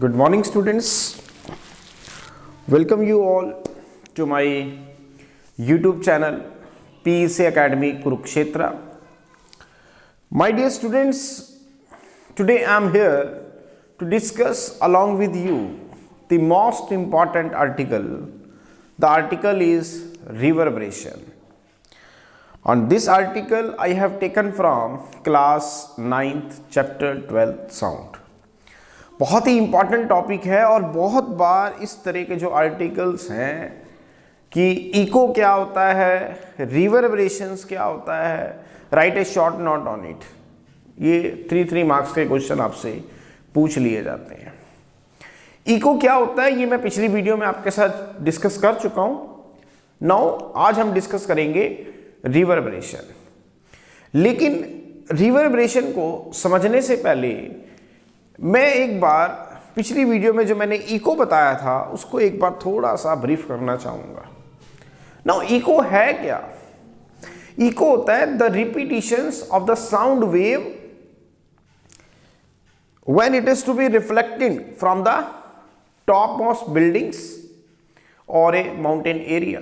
Good morning, students. Welcome you all to my YouTube channel PEC Academy Kurukshetra. My dear students, today I am here to discuss along with you the most important article. The article is reverberation. On this article I have taken from class 9th chapter 12th sound. बहुत ही important topic है और बहुत बार इस तरह के जो articles हैं कि इको क्या होता है, रिवर्बरेशंस क्या होता है, right A short note on it, ये 3 मार्क्स के क्वेश्चन आपसे पूछ लिए जाते हैं। इको क्या होता है ये मैं पिछली वीडियो में आपके साथ डिस्कस कर चुका हूँ। नाउ आज हम डिस्कस करेंगे रिवर्बरेशन। लेकिन रिवर्बरेशन को समझने से पहले मैं एक बार पिछली वीडियो में जो मैंने इको बताया था उसको एक बार थोड़ा सा ब्रीफ करना चाहूंगा। नाउ इको है क्या? इको होता है the repetitions of the sound wave when it is to be reflected from the topmost buildings और ए माउंटेन एरिया।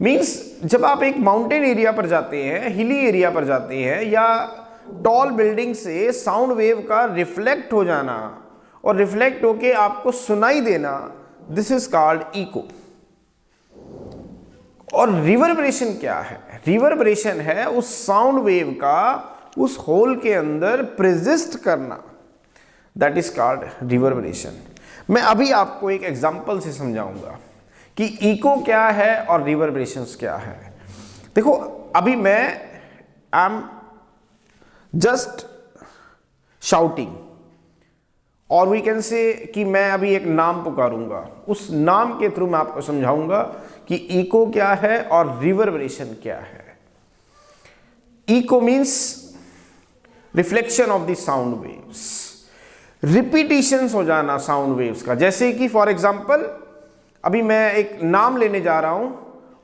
मीन्स जब आप एक माउंटेन एरिया पर जाते हैं, हिली एरिया पर जाते हैं या टॉल बिल्डिंग से साउंड वेव का रिफ्लेक्ट हो जाना और रिफ्लेक्ट होके आपको सुनाई देना, दिस इज कॉल्ड इको। और रिवर्बरेशन क्या है? रिवर्बरेशन है उस साउंड वेव का उस होल के अंदर प्रेजिस्ट करना, दैट इज कॉल्ड रिवर्बरेशन। मैं अभी आपको एक एग्जांपल से समझाऊंगा कि इको क्या है और रिवर्बरेशंस क्या है। देखो अभी मैं आई एम जस्ट शाउटिंग और वी कैन से कि मैं अभी एक नाम पुकारूंगा, उस नाम के थ्रू मैं आपको समझाऊंगा कि इको क्या है और रिवर्बरेशन क्या है। Echo means reflection of the sound waves, repetitions हो जाना साउंड वेव्स का। जैसे कि फॉर एग्जांपल अभी मैं एक नाम लेने जा रहा हूं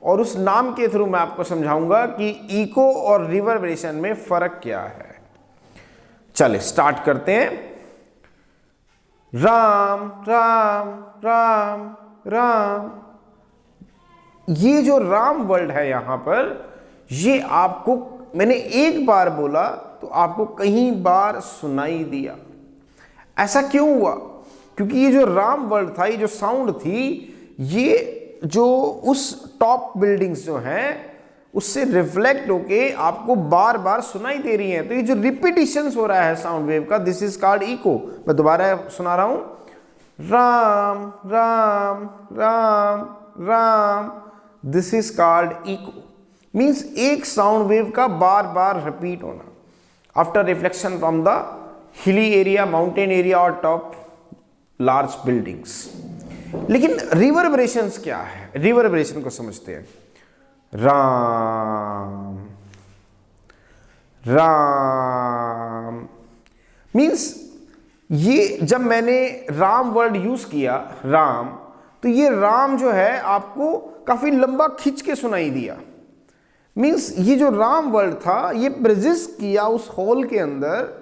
और उस नाम के थ्रू मैं आपको समझाऊंगा कि इको और रिवर्बरेशन में फर्क क्या है। चलिए स्टार्ट करते हैं। राम राम राम राम, ये जो राम वर्ड है यहां पर, ये आपको मैंने एक बार बोला तो आपको कई बार सुनाई दिया। ऐसा क्यों हुआ? क्योंकि ये जो राम वर्ड था, ये जो साउंड थी, ये जो उस टॉप बिल्डिंग्स जो हैं उससे रिफ्लेक्ट होके आपको बार बार सुनाई दे रही हैं। तो ये जो रिपीटिशंस हो रहा है साउंड वेव का, दिस इज कॉल्ड इको। मैं दोबारा सुना रहा हूं, Ram Ram Ram Ram, this is called echo. Means एक साउंड वेव का बार बार रिपीट होना after reflection from the hilly area, mountain area और टॉप लार्ज बिल्डिंग्स। लेकिन रिवर्बरेशंस क्या है? रिवर्बरेशन को समझते हैं। राम राम मीन्स ये जब मैंने राम वर्ड यूज किया राम, तो ये राम जो है आपको काफी लंबा खींच के सुनाई दिया। मीन्स ये जो राम वर्ड था ये प्रेजिस्ट किया उस हॉल के अंदर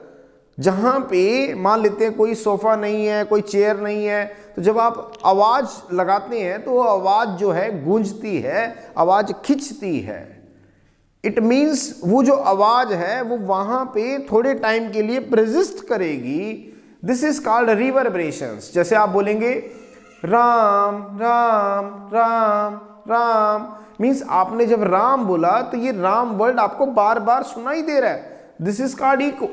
जहां पे मान लेते हैं कोई सोफा नहीं है, कोई चेयर नहीं है, तो जब आप आवाज लगाते हैं तो आवाज जो है गूंजती है, आवाज खिंचती है। इट मीन्स वो जो आवाज है वो वहां पे थोड़े टाइम के लिए प्रेजिस्ट करेगी। This is called reverberations. जैसे आप बोलेंगे राम राम राम राम, मीन्स आपने जब राम बोला तो ये राम वर्ड आपको बार बार सुनाई दे रहा है, दिस इज कॉल्ड इको।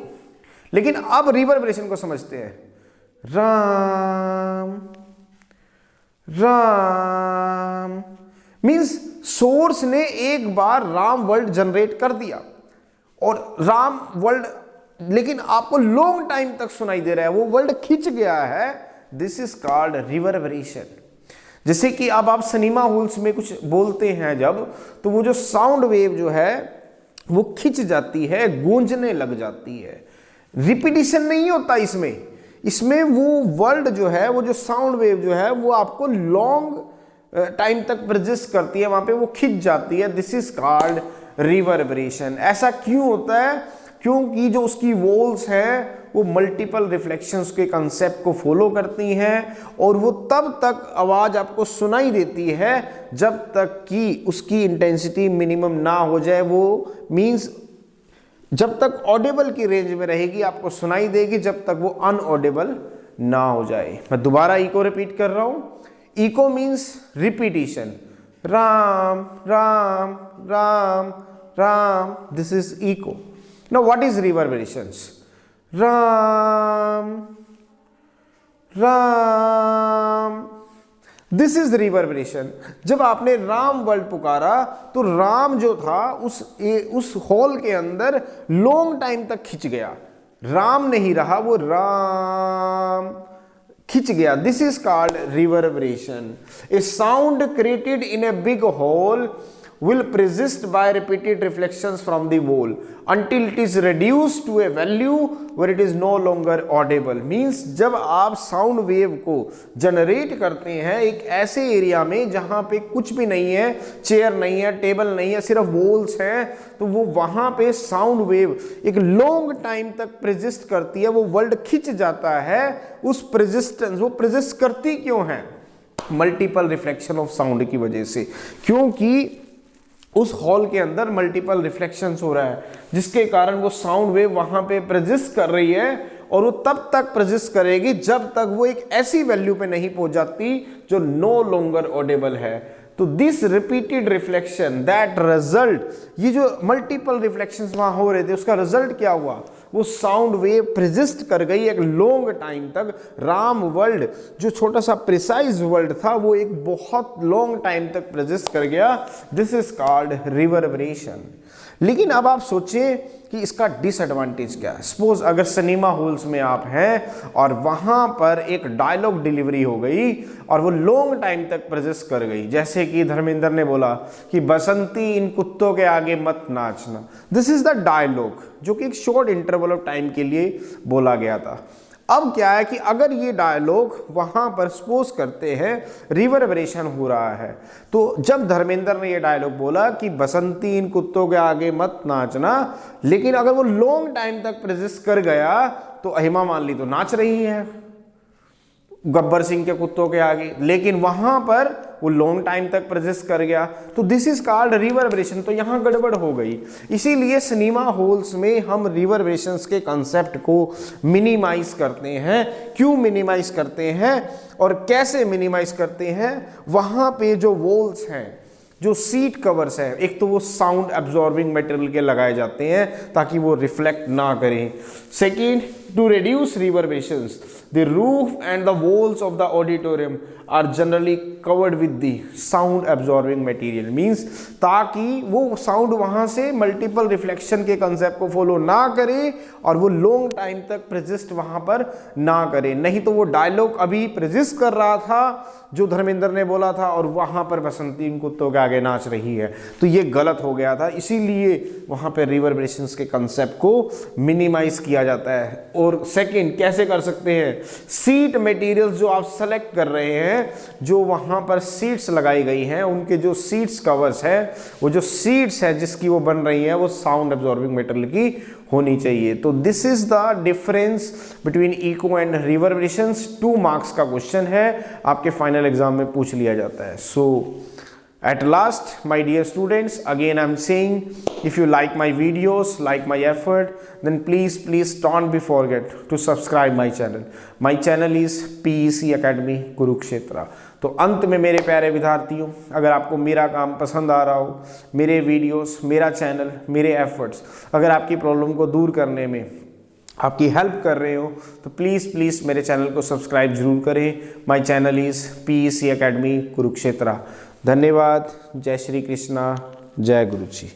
लेकिन अब रिवर्बरेशन को समझते हैं। राम राम मीन्स सोर्स ने एक बार राम वर्ड जनरेट कर दिया और राम वर्ड लेकिन आपको लॉन्ग टाइम तक सुनाई दे रहा है, वो वर्ड खिंच गया है, दिस इज कॉल्ड रिवर्बरेशन। जैसे कि अब आप सिनेमा हॉल्स में कुछ बोलते हैं जब, तो वो जो साउंड वेव जो है वो खिंच जाती है, गूंजने लग जाती है। रिपीटिशन नहीं होता इसमें वो वर्ड जो है, वो जो साउंड वेव जो है वो आपको लॉन्ग टाइम तक प्रेजिस्ट करती है, वहां पे वो खिंच जाती है, दिस इज कॉल्ड रिवर्बरेशन। ऐसा क्यों होता है? क्योंकि जो उसकी वॉल्स हैं वो मल्टीपल रिफ्लेक्शंस के कंसेप्ट को फॉलो करती हैं और वो तब तक आवाज़ आपको सुनाई देती है जब तक कि उसकी इंटेंसिटी मिनिमम ना हो जाए। वो मीन्स जब तक ऑडिबल की रेंज में रहेगी आपको सुनाई देगी, जब तक वो अनऑडिबल ना हो जाए। मैं दोबारा इको रिपीट कर रहा हूँ। Echo means repetition, Ram Ram Ram Ram, this is echo. Now what is reverberations? Ram Ram, this is reverberation. जब आपने राम वर्ड पुकारा तो राम जो था उस हॉल के अंदर लॉन्ग टाइम तक खिंच गया, राम नहीं रहा, वो राम खिंच गया। This is called reverberation. A sound created in a big hall will persist by repeated reflections from the wall until it is reduced to a value where it is no longer audible। Means जब आप sound wave को generate करते हैं एक ऐसे area में जहां पे कुछ भी नहीं है, चेयर नहीं है, टेबल नहीं है, सिर्फ वॉल्स हैं, तो वो वहां पे साउंड वेव एक लॉन्ग टाइम तक प्रेजिस्ट करती है, वो वर्ल्ड खिंच जाता है। उस प्रेजिस्टेंस, वो प्रेजिस्ट करती क्यों है? मल्टीपल रिफ्लेक्शन ऑफ साउंड की वजह से, क्योंकि उस हॉल के अंदर मल्टीपल रिफ्लेक्शंस हो रहा है जिसके कारण वो साउंड वेव वहां पे प्रेजिस्ट कर रही है और वो तब तक प्रेजिस्ट करेगी जब तक वो एक ऐसी वैल्यू पे नहीं पहुंच जाती जो नो लॉन्गर ऑडिबल है। तो this repeated reflection that result, ये जो मल्टीपल रिफ्लेक्शंस वहां हो रहे थे उसका रिजल्ट क्या हुआ? वो साउंड वेव प्रेजिस्ट कर गई एक लॉन्ग टाइम तक। राम वर्ल्ड जो छोटा सा प्रिसाइज वर्ल्ड था वो एक बहुत लॉन्ग टाइम तक प्रेजिस्ट कर गया। This is called reverberation. लेकिन अब आप सोचें कि इसका डिसएडवांटेज क्या है। सपोज अगर सिनेमा हॉल्स में आप हैं और वहां पर एक डायलॉग डिलीवरी हो गई और वो लॉन्ग टाइम तक प्रेजिस्ट कर गई, जैसे कि धर्मेंद्र ने बोला कि बसंती इन कुत्तों के आगे मत नाचना। दिस इज द डायलॉग जो कि एक शॉर्ट इंटरवल ऑफ टाइम के लिए बोला गया था। अब क्या है कि अगर ये डायलॉग वहां पर सपोज करते हैं रिवर्बरेशन हो रहा है, तो जब धर्मेंद्र ने ये डायलॉग बोला कि बसंती इन कुत्तों के आगे मत नाचना, लेकिन अगर वो लॉन्ग टाइम तक प्रेजिस्ट कर गया तो हेमा मालिनी तो नाच रही है गब्बर सिंह के कुत्तों के आगे, लेकिन वहां पर वो लॉन्ग टाइम तक प्रेजिस्ट कर गया, तो दिस इज कॉल्ड रिवर्बरेशन। तो यहां गड़बड़ हो गई। इसीलिए सिनेमा हॉल्स में हम रिवर्बरेशंस के कंसेप्ट को मिनिमाइज करते हैं। क्यों मिनिमाइज करते हैं और कैसे मिनिमाइज करते हैं? वहां पे जो वॉल्स हैं, जो सीट कवर्स हैं, एक तो वो साउंड एब्जॉर्बिंग मटेरियल के लगाए जाते हैं ताकि वो रिफ्लेक्ट ना करें। Second, to reduce reverberations the roof and the walls of the auditorium are generally covered with the sound absorbing material। means ताकि वो साउंड वहां से मल्टीपल रिफ्लेक्शन के कंसेप्ट को फॉलो ना करे और वो लॉन्ग टाइम तक प्रेजिस्ट वहां पर ना करे। नहीं तो वो डायलॉग अभी प्रेजिस्ट कर रहा था जो धर्मेंद्र ने बोला था और वहां पर बसंती इन कुत्तों के आगे नाच रही है, तो ये गलत हो गया था। इसीलिए वहां पर रिवर्बरेशंस के कंसेप्ट को मिनिमाइज किया जाता है। और सेकंड, कैसे कर सकते हैं? सीट मटेरियल्स जो आप सेलेक्ट कर रहे हैं, जो वहां पर सीट्स लगाई गई हैं, उनके जो सीट्स कवर्स है, वो जो सीट्स है जिसकी वो बन रही है वो साउंड एब्जॉर्बिंग मटेरियल की होनी चाहिए। तो this is the difference between echo and reverberations. 2 marks का क्वेश्चन है, आपके फाइनल एग्जाम में पूछ लिया जाता है। सो at last, my dear students, again I'm saying, if you like my videos, like my effort, then please don't be forget to subscribe my channel. My channel is PEC Academy Kurukshetra। तो अंत में मेरे प्यारे विद्यार्थियों, अगर आपको मेरा काम पसंद आ रहा हो, मेरे वीडियोस, मेरा चैनल, मेरे एफर्ट्स अगर आपकी प्रॉब्लम को दूर करने में आपकी हेल्प कर रहे हो, तो प्लीज़ मेरे चैनल को सब्सक्राइब जरूर करें। My channel is PEC Academy Kurukshetra. धन्यवाद। जय श्री कृष्णा, जय गुरु जी।